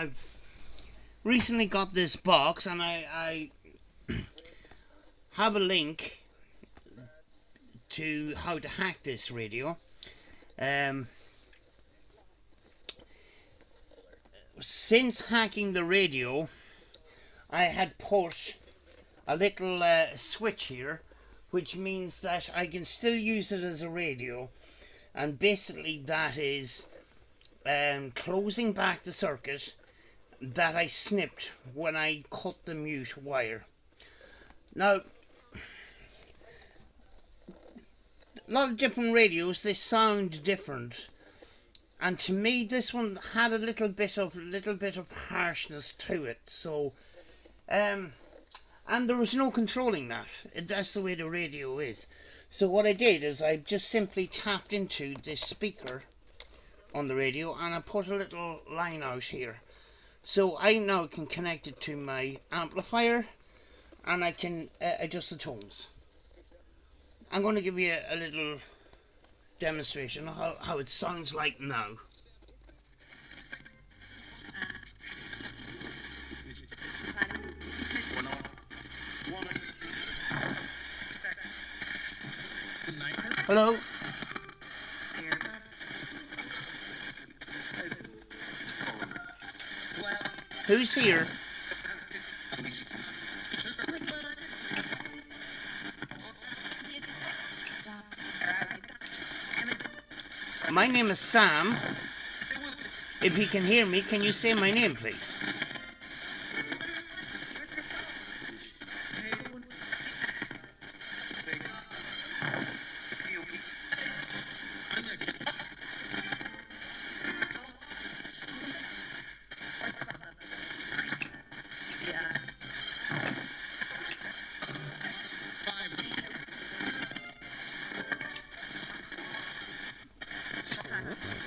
I recently got this box, and I have a link to how to hack this radio. Since hacking the radio, I had put a little switch here, which means that I can still use it as a radio, and basically that is closing back the circuit that I snipped when I cut the mute wire. Now, a lot of different radios, they sound different, and to me this one had a little bit of harshness to it. So and there was no controlling that. That's the way the radio is. So what I did is I just simply tapped into this speaker on the radio, and I put a little line out here. So I now can connect it to my amplifier, and I can adjust the tones. I'm going to give you a little demonstration of how it sounds like now. Hello? Who's here? My name is Sam. If you can hear me, can you say my name, please?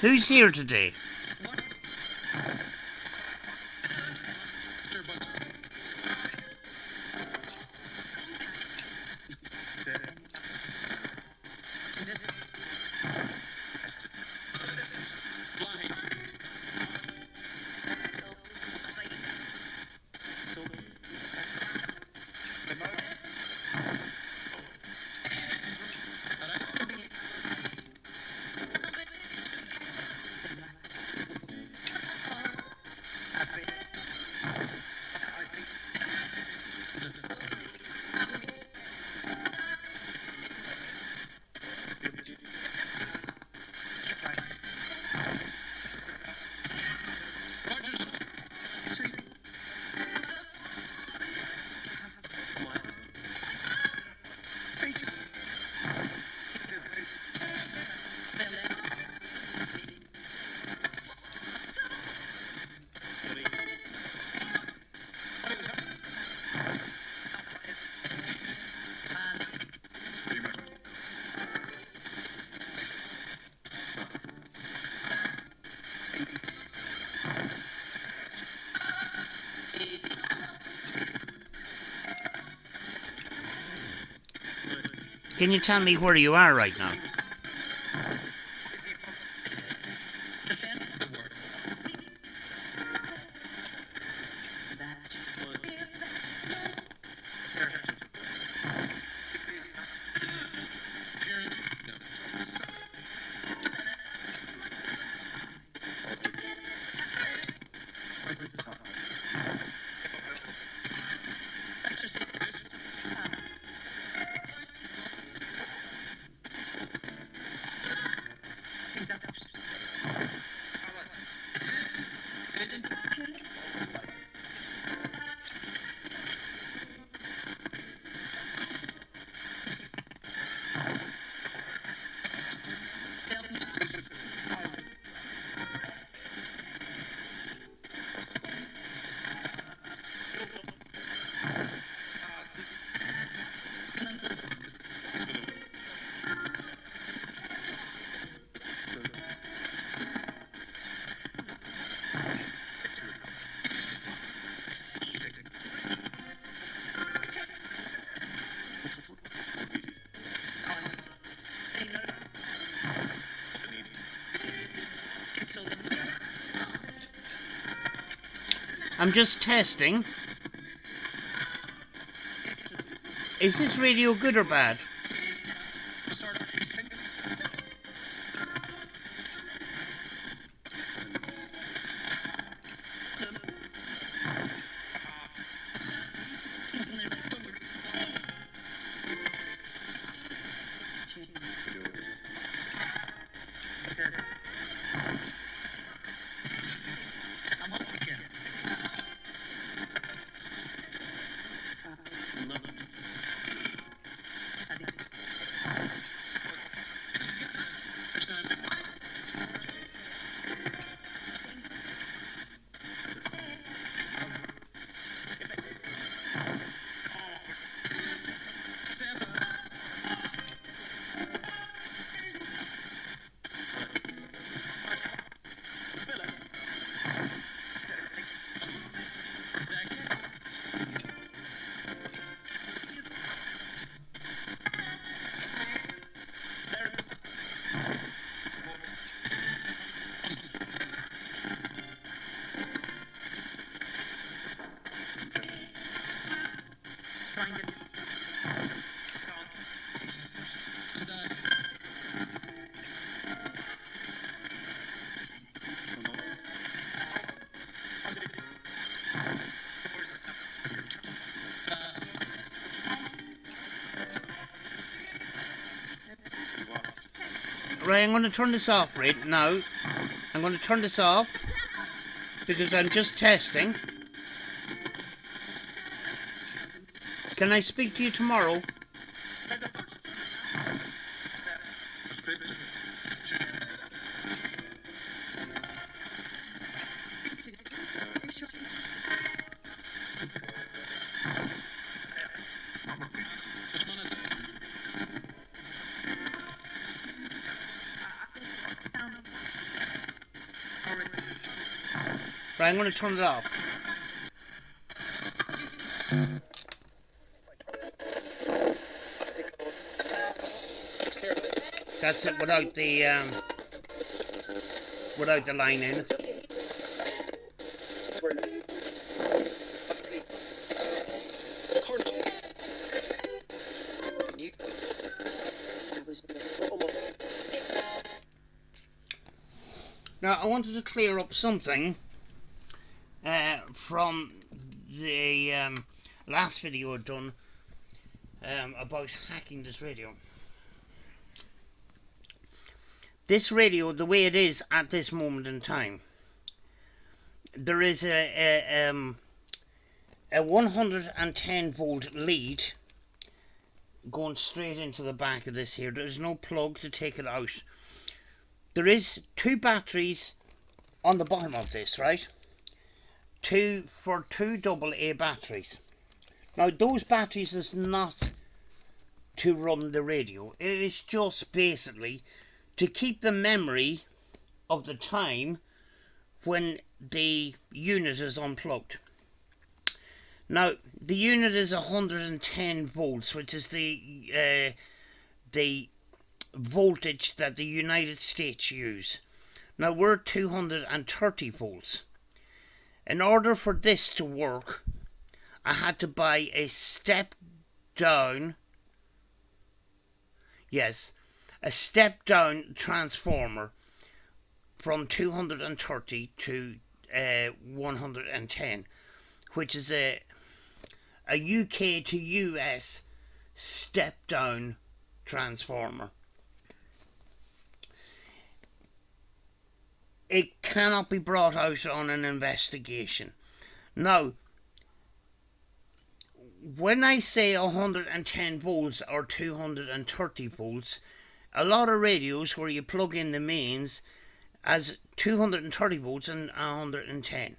Who's here today? Can you tell me where you are right now? I'm just testing. Is this radio good or bad? Right, I'm going to turn this off right now. I'm going to turn this off because I'm just testing. Can I speak to you tomorrow? Right, I'm going to turn it off. That's it without the line in. Now I wanted to clear up something from the last video I'd done about hacking this radio. This radio, the way it is at this moment in time, there is a 110 volt lead going straight into the back of this here. There's no plug to take it out. There is two batteries on the bottom of this, right? Two AA batteries. Now those batteries is not to run the radio. It is just basically to keep the memory of the time when the unit is unplugged. Now the unit is 110 volts, which is the voltage that the United States use. Now we're 230 volts. In order for this to work, I had to buy a step down transformer from 230 to 110, which is a UK to US step down transformer. It cannot be brought out on an investigation. Now, when I say 110 volts or 230 volts, a lot of radios where you plug in the mains as 230 volts and 110.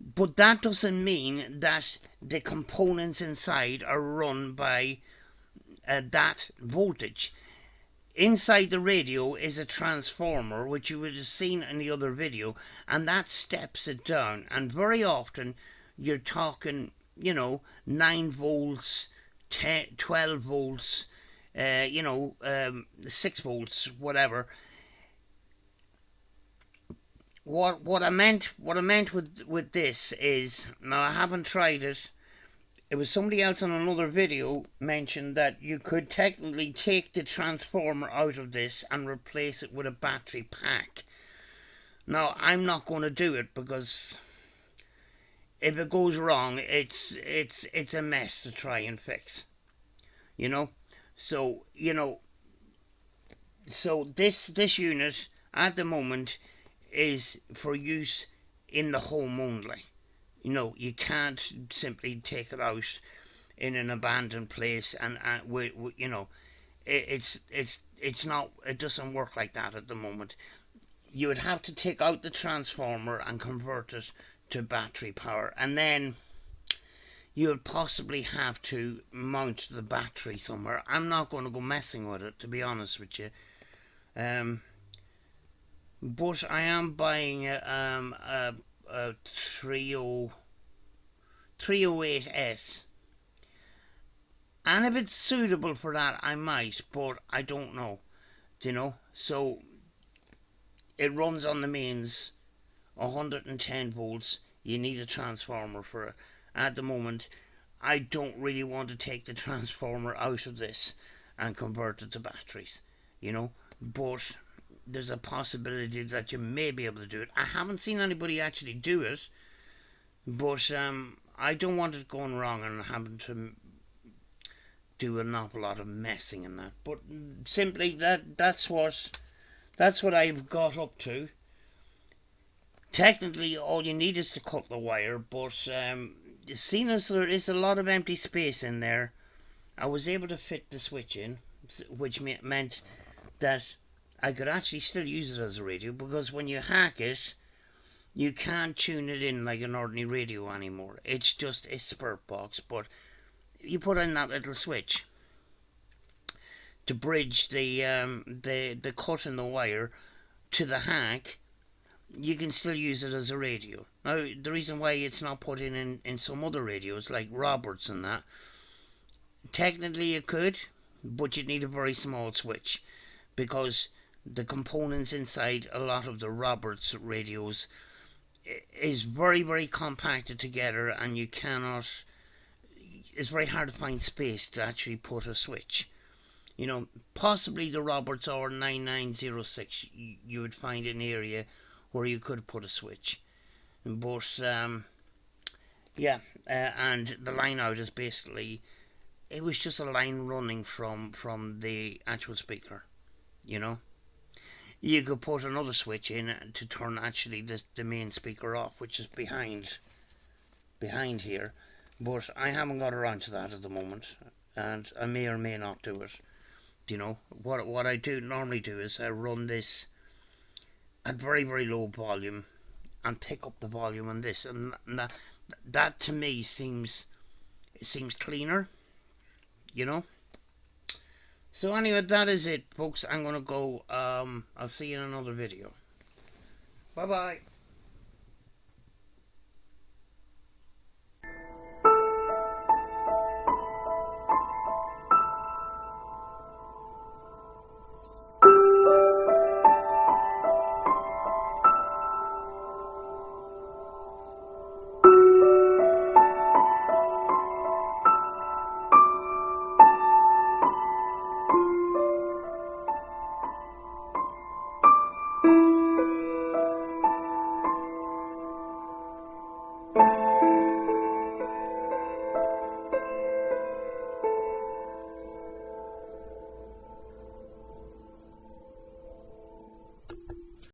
But that doesn't mean that the components inside are run by that voltage. Inside the radio is a transformer, which you would have seen in the other video, and that steps it down. And very often you're talking, 9 volts, 12 volts, 6 volts, whatever. what I meant with this is, now I haven't tried it. It was somebody else on another video mentioned that you could technically take the transformer out of this and replace it with a battery pack. Now I'm not going to do it because if it goes wrong, it's a mess to try and fix. You know, so this unit at the moment is for use in the home only. You can't simply take it out in an abandoned place and it's not, it doesn't work like that at the moment. You would have to take out the transformer and convert it to battery power, and then you would possibly have to mount the battery somewhere. I'm not going to go messing with it, to be honest with you. But I am buying a 308S, and if it's suitable for that, I might, but I don't know. So it runs on the mains, 110 volts. You need a transformer for it. At the moment, I don't really want to take the transformer out of this and convert it to batteries, but there's a possibility that you may be able to do it. I haven't seen anybody actually do it, but I don't want it going wrong and having to do an awful lot of messing in that. But simply that's what I've got up to. Technically, all you need is to cut the wire, but seeing as there is a lot of empty space in there, I was able to fit the switch in, which meant that I could actually still use it as a radio, because when you hack it, you can't tune it in like an ordinary radio anymore. It's just a spurt box, but you put in that little switch to bridge the cut in the wire to the hack. You can still use it as a radio. Now, the reason why it's not put in some other radios, like Roberts and that, technically you could, but you'd need a very small switch, because the components inside a lot of the Roberts radios is very, very compacted together, and you cannot, it's very hard to find space to actually put a switch. Possibly the Roberts R9906, you would find an area where you could put a switch, but and the line out is basically, it was just a line running from the actual speaker. You could put another switch in to turn actually the main speaker off, which is behind here, but I haven't got around to that at the moment, and I may or may not do it. What I normally do is I run this at very, very low volume and pick up the volume on this, and that to me seems cleaner. So anyway, that is it, folks. I'm gonna go. I'll see you in another video. Bye bye.